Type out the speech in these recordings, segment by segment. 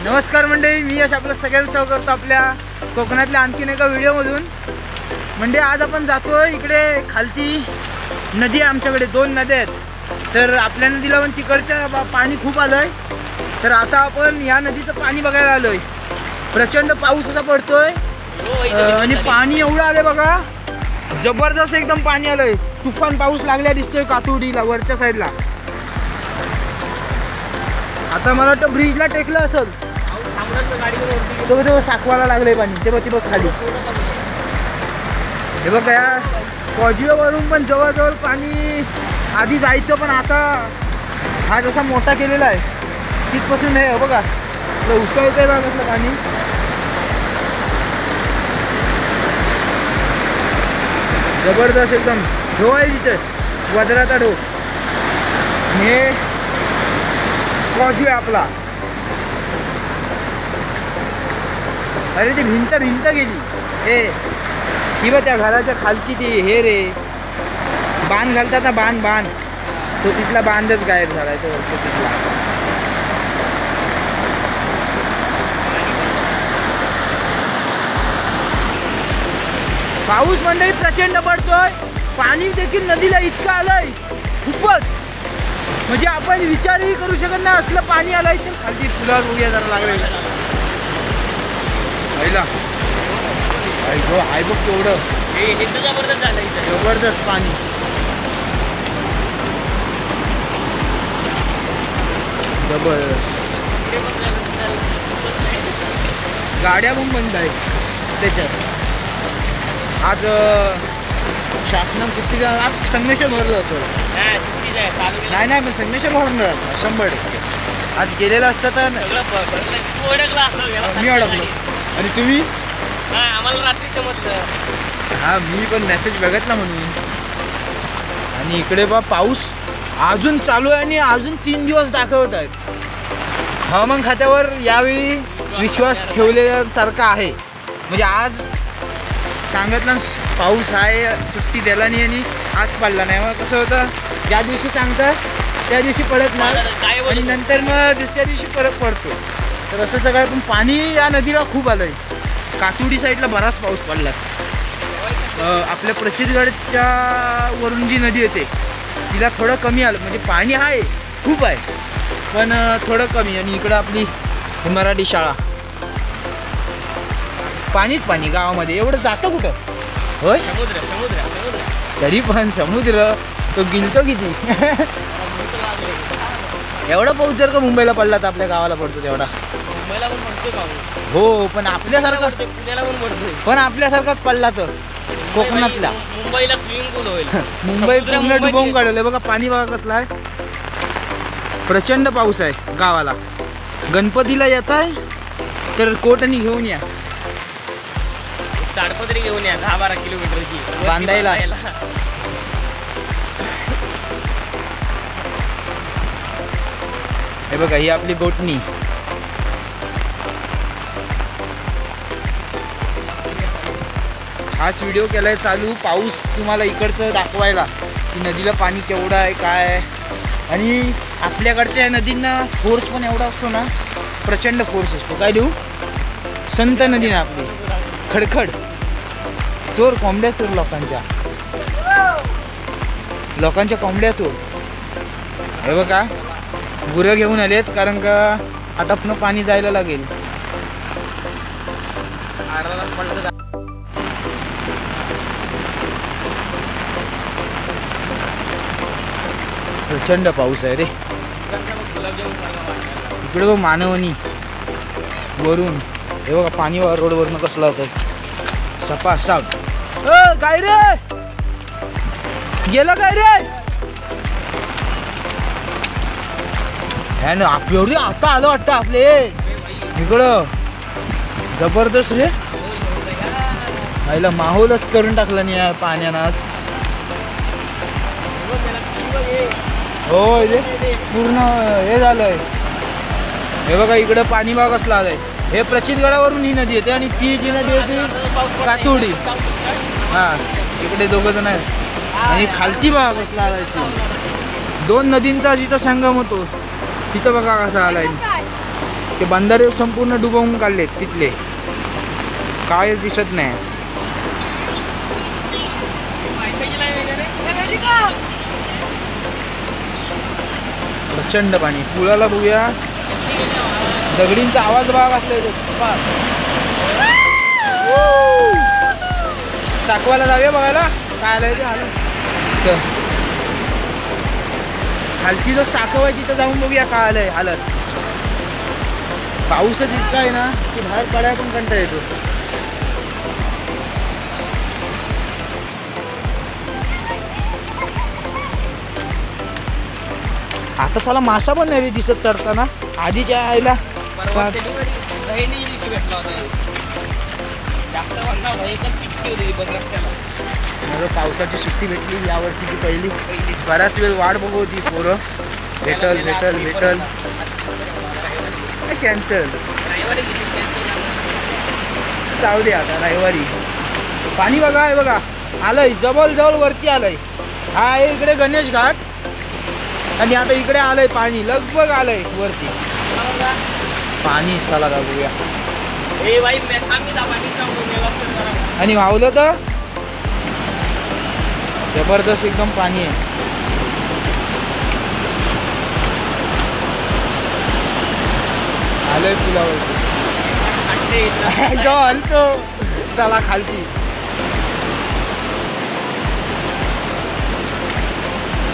नमस्कार मंडळी, मी यश आपलं सगळ्यांचं स्वागत करतो आपल्या कोकणातल्या आणखीन एका व्हिडिओमधून। म्हणजे आज आपण जातोय इकडे खालती नदी आहे, आमच्याकडे 2 नद्या आहेत। तर आपल्या नदीला पण तिकडच्या पाणी खूप आलंय, तर आता आपण या नदीचं पाणी बघायला आलोय। प्रचंड पाऊस असा पडतोय आणि पाणी एवढं आलंय बघा, जबरदस्त एकदम पाणी आलंय। तुफान पाऊस लागल्या दिसतोय कातुडीला वरच्या साईडला। आता मला वाटतं ब्रिजला टेकलं असेल, तो साकवाला लागले पाणी, ते बघ खाली। हे बघ या कॉजवेवरून पण जवळजवळ पाणी आधी जायचं, पण आता हा जसा मोठा केलेला आहे तिथपासून हे बघा उसळतंय बघा कसलं पाणी। जबरदस्त एकदम ढो आहे तिथे, वज्राचा ढो। हे कॉजवे आपला। अरे ती भिंत गेली हे, ही बघ त्या घराच्या खालची ती हे रे, बांध घालतात ना, बांध तो तिथला बांधच गायब झालाय तो वरचा तिथला। पाऊस मंडळी प्रचंड पडतोय, पाणी देखील नदीला इतकं आलंय खूपच, म्हणजे आपण विचारही करू शकत नाही असलं पाणी आलंय। तर खालती फुलावर उड्या जरा लागलेलं हाय बघ तेवढं जबरदस्त झालं, जबरदस्त पाणी। जबरदस्त गाड्या पण बंद आहेत त्याच्यात। आज शासनानं किती आज संगमेश्वर भरलं होतं, नाही पण संगमेश्वर भरलं 100%। आज गेलेलं असतं तर मी अडकलो। आणि तुम्ही? आम्हाला रात्री समजलं। हा, मी पण मेसेज बघितला म्हणून। आणि इकडे बा पाऊस अजून चालू आहे आणि अजून 3 दिवस दाखवत आहेत। हवामान खात्यावर यावेळी विश्वास ठेवल्यासारखा आहे, म्हणजे आज सांगितलं पाऊस आहे, सुट्टी द्यायला नाही आणि आज पडला नाही। मग कसं होतं, ज्या दिवशी सांगतात त्या दिवशी पडत नाही आणि नंतर मग दुसऱ्या दिवशी परत पडतो। तर असं सगळं, पण पाणी या नदीला खूप आलंय। कातुडी साईडला बराच पाऊस पडला। आपल्या प्रचितगडच्या वरून जी नदी येते तिला थोडं कमी आलं, म्हणजे पाणी आहे खूप आहे पण थोडं कमी। आणि इकडं आपली मराठी शाळा, पाणीच पाणी गावामध्ये, एवढं जातं कुठं होय? समुद्र तरी पण समुद्र तो गिलतो किती एवढा पाऊस जर का मुंबईला पडला तर आपल्या गावाला पडतो तेवढा? मुंबईला पण पडतो हो, पण आपल्यासारखा पुण्याला पण पडतोय, पण आपल्यासारखाच पडला तर कोकणातला मुंबईला स्विमिंग पूल होईल। मुंबई पूर्ण डुबवून काढलं बघा, पाणी बघा कसलं आहे। प्रचंड पाऊस आहे गावाला। गणपतीला येत आहे तर कोटणी घेऊन या, ताडपत्री घेऊन या 10-12 किलोमीटरची बांधायला। हे बघा ही आपली गोटणी। हाच व्हिडिओ केलाय चालू पाऊस तुम्हाला इकडचं दाखवायला की नदीला पाणी केवढं आहे काय आहे। आणि आपल्याकडच्या नदींना फोर्स पण एवढा असतो ना, प्रचंड फोर्स असतो। काय देऊ, संत नदी ना आपली, खडखड चोर, कोंबड्या चोर, लोकांच्या कोंबड्या चोर। हे बघा गुरं घेऊन आलेत, कारण का आता पुन्हा पाणी जायला लागेल। प्रचंड पाऊस आहे रे इकडे बघ, मानवणी वरून हे बघा पाणी रोडवरनं कसलं होतं सपासाप। काय रे गेलं काय रे? एवढी आता आलं वाटतं आपले इकडं, जबरदस्त रे। आईला माहोलच करून टाकला नाही या पाण्यानं आज। हो रे, पूर्ण हे झालंय। हे बघा इकडं पाणी बघा कसलं आलंय। हे प्रचितगडावरून ही नदी येते आणि ती जी नदी होती कातुडी, हा इकडे 2 जण आहेत। आणि खालती बघा कसला आलाय, 2 नदींचा जिथं संगम होतो तिथं बघा कसा आलाय। ते बंधारे संपूर्ण डुबवून काढलेत तिथले, काय दिसत नाही. प्रचंड पाणी. पुलाला बघूया, दगडींचा आवाज बघा असला. साकवाला जाऊया बघायला काय आलंय ते. आलं खालची जर साखव आहे तिथं जाऊन बघूया काय आलंय हालत. पाऊसच इतका आहे ना की बाहेर पडायला पण कंटाळा येतो. आता त्याला मासा पण नाही रे दिसत चढताना. आधीच्या आईला पावसाची सुट्टी भेटली या वर्षीची पहिली. बराच वेळ वाट बघू होती पोरं, भेटल भेटल भेटल. कॅन्सल जाऊ दे आता रविवारी. पाणी बघा आहे बघा, आलंय जवळ जवळ वरती आलंय. हा आहे इकडे गणेश घाट आणि आता इकडे आलंय पाणी, लगभग आलंय वरती पाणी. चला बघूया. आणि वावलं तर जबरदस्त एकदम पाणी आहे. आलंय पुलावरती. हलतो चला खालती.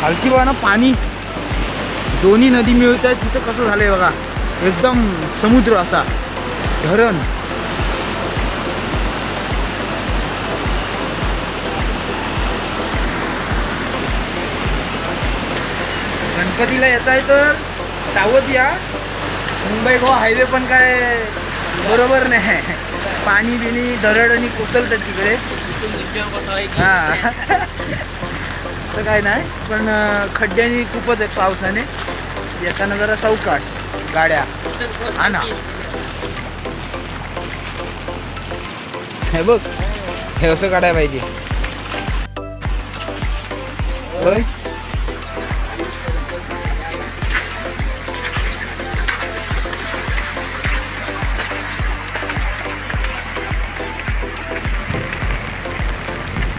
खालती बघा ना पाणी, दोन्ही नदी मिळत आहेत तिथं. कसं झालंय बघा, एकदम समुद्र असा, धरण. गणपतीला येत आहे तर सावध या. मुंबई गोवा हायवे पण काय बरोबर नाही. पाणी बिणी दरड आणि कोसळतात तिकडे. हां असं काय नाही, पण खड्ड्यानी खूपच आहेत पावसाने. येताना जरा सावकाश गाड्या आणा. हे बघ, हे असं काढायला पाहिजे.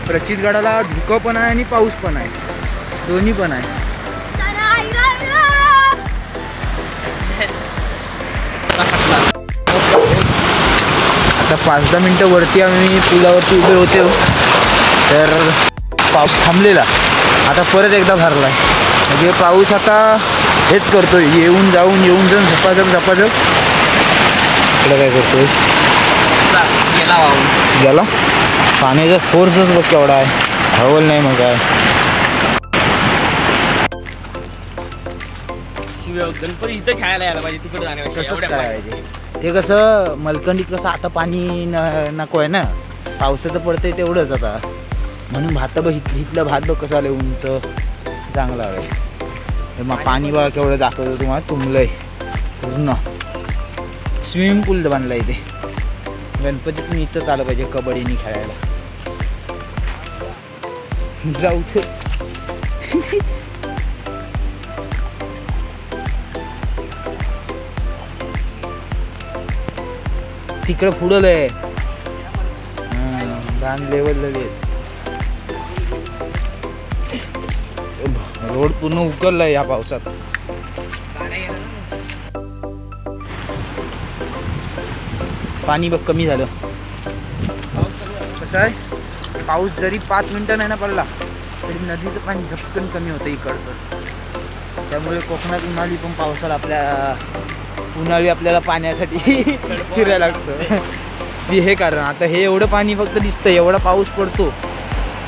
प्रचितगडाला धुकं पण आहे आणि पाऊस पण आहे, दोन्ही पण आहे. आता 5-10 मिनटं वरती आम्ही पुलावरती उभे होते तर पाऊस थांबलेला, आता परत एकदा भरला आहे. म्हणजे पाऊस आता हेच करतोय, येऊन जाऊन येऊन जाऊन झपाझप झपाझप. इकडं काय करतोयस? गेला वाहून गेला. पाण्याचा फोर्सच बघ केवढा आहे, हवल नाही मग काय. गणपती इथं खेळायला यायला पाहिजे, तिकडे जाण्यापेक्षा. ते कसं मलकंडीत कसं आता पाणी नको आहे ना, पावसाचं पडतंय तेवढंच आता. म्हणून भात बघ इथलं भात बघ कसं आलं उंच, चांगलं आहे. मग पाणी बघा केवढं दाखवतो तुम्हाला, तुंबलंय पूर्ण. स्विमिंग पूल बांधला इथे. गणपतीत मी इथंच आलं पाहिजे कबड्डीनी खेळायला. जाऊ तिकडं पुढं आहे डान लेवल. रोड पूर्ण उकललाय या पावसात. पाणी बघ कमी झालं. कसं आहे, पाऊस जरी 5 मिनिटं नाही ना पडला तरी नदीचं पाणी झपकन कमी होतं इकडचं. त्यामुळे कोकणात उन्हाळी आपल्याला पाण्यासाठी फिरायला लागतं. हे कारण आता हे एवढं पाणी फक्त दिसतं, एवढा पाऊस पडतो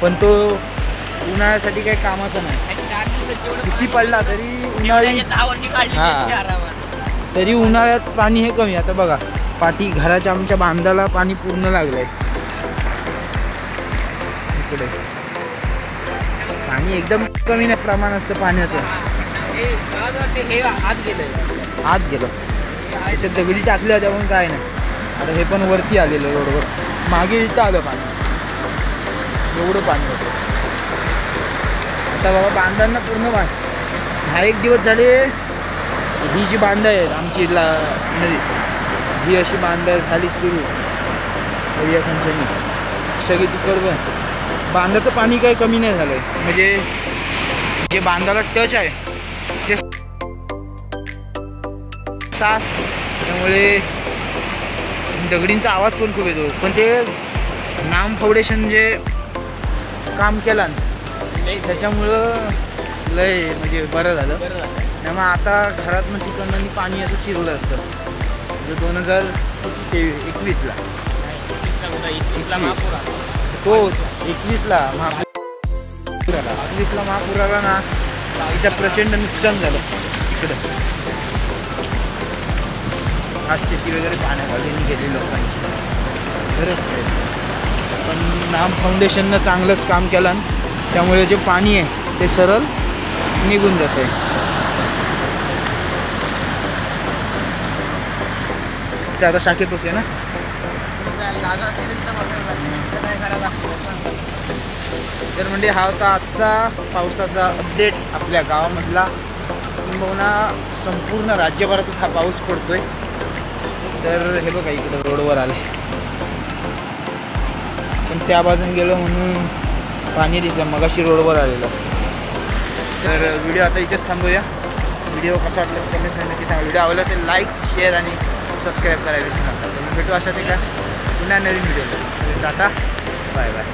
पण तो उन्हाळ्यासाठी काही कामाचा नाही. किती पडला तरी उन्हाळी, तरी उन्हाळ्यात पाणी हे कमी. आता बघा पाठी घराच्या आमच्या बांधाला पाणी पूर्ण लागलंय. इकडे पाणी एकदम कमी नाही, प्रमाण असतं पाण्याचं. आत गेलं तिथे दगडी टाकले होत्या पण काय नाही. आता हे पण वरती आलेलं रोडवर, मागे इथं आलं पाणी, एवढं पाणी होतं. आता बाबा बांधांना पूर्ण 10 एक दिवस झाले ही जी बांध आहेत आमची नदी, ही अशी बांध झाली सुरू या खंचनी सगळी तिकडं. बांधाचं पाणी काही कमी नाही झालं आहे, म्हणजे जे बांधाला टच आहे ते साफ, त्यामुळे दगडींचा आवाज पण खूप येतो. पण ते नाम फाउंडेशन जे काम केलं त्याच्यामुळं लय म्हणजे बरं झालं. त्यामुळे आता घरात मग तिकडनं पाणी असं शिरलं असतं. म्हणजे 2021ला तो 21ला महापूर आला ना, इथं प्रचंड नुकसान झालं तिकडं. आज शेती वगैरे पाण्याखाली गेली लोकांची, खरंच आहे. पण नाम फाउंडेशननं चांगलंच काम केलं आणि त्यामुळे जे पाणी आहे ते सरळ निघून जात आहे. आता शाखेतच आहे ना. तर म्हणजे हा होता आजचा पावसाचा अपडेट आपल्या गावामधला, किंबहुना संपूर्ण राज्यभरातच हा पाऊस पडतोय. तर हे बघा इकडं रोडवर आलं, पण त्या बाजून गेलं म्हणून पाणी दिसलं, मगाशी रोडवर आलेलं. तर व्हिडिओ आता इथेच थांबूया. व्हिडिओ कसा वाटला कमेंट नक्की सांगा. व्हिडिओ आवडला असेल लाईक, शेअर आणि सबस्क्राईब करायला विसरू नका. भेटू अशाच एका पुन्हा नवीन व्हिडिओ. Tata, bye bye.